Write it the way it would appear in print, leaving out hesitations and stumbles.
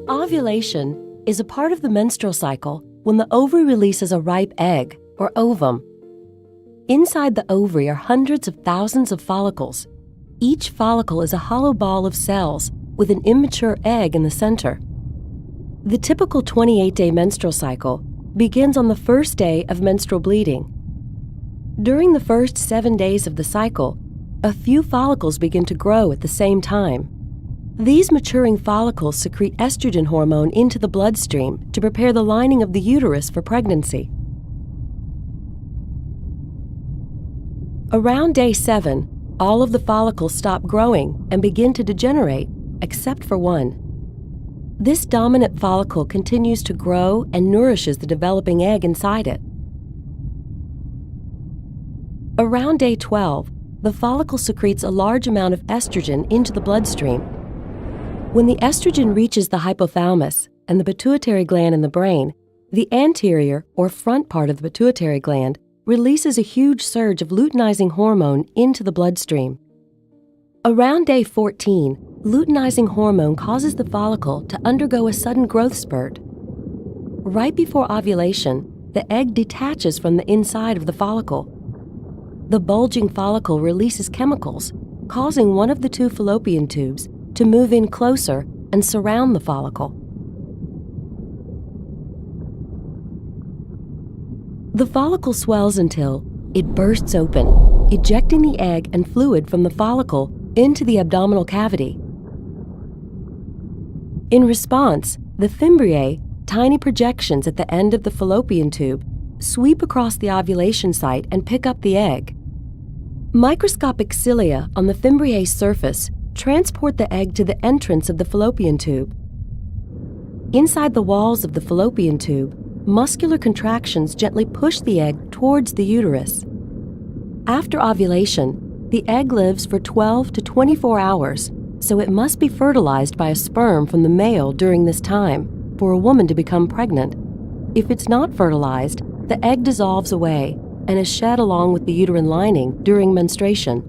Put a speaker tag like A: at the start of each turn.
A: Ovulation is a part of the menstrual cycle when the ovary releases a ripe egg, or ovum. Inside the ovary are hundreds of thousands of follicles. Each follicle is a hollow ball of cells with an immature egg in the center. The typical 28-day menstrual cycle begins on the first day of menstrual bleeding. During the first 7 days of the cycle, a few follicles begin to grow at the same time. These maturing follicles secrete estrogen hormone into the bloodstream to prepare the lining of the uterus for pregnancy. Around day 7, all of the follicles stop growing and begin to degenerate, except for one. This dominant follicle continues to grow and nourishes the developing egg inside it. Around day 12, the follicle secretes a large amount of estrogen into the bloodstream. When the estrogen reaches the hypothalamus and the pituitary gland in the brain, the anterior or front part of the pituitary gland releases a huge surge of luteinizing hormone into the bloodstream. Around day 14, luteinizing hormone causes the follicle to undergo a sudden growth spurt. Right before ovulation, the egg detaches from the inside of the follicle. The bulging follicle releases chemicals, causing one of the two fallopian tubes to move in closer and surround the follicle. The follicle swells until it bursts open, ejecting the egg and fluid from the follicle into the abdominal cavity. In response, the fimbriae, tiny projections at the end of the fallopian tube, sweep across the ovulation site and pick up the egg. Microscopic cilia on the fimbriae's surface transport the egg to the entrance of the fallopian tube. Inside the walls of the fallopian tube, muscular contractions gently push the egg towards the uterus. After ovulation, the egg lives for 12 to 24 hours, so it must be fertilized by a sperm from the male during this time for a woman to become pregnant. If it's not fertilized, the egg dissolves away and is shed along with the uterine lining during menstruation.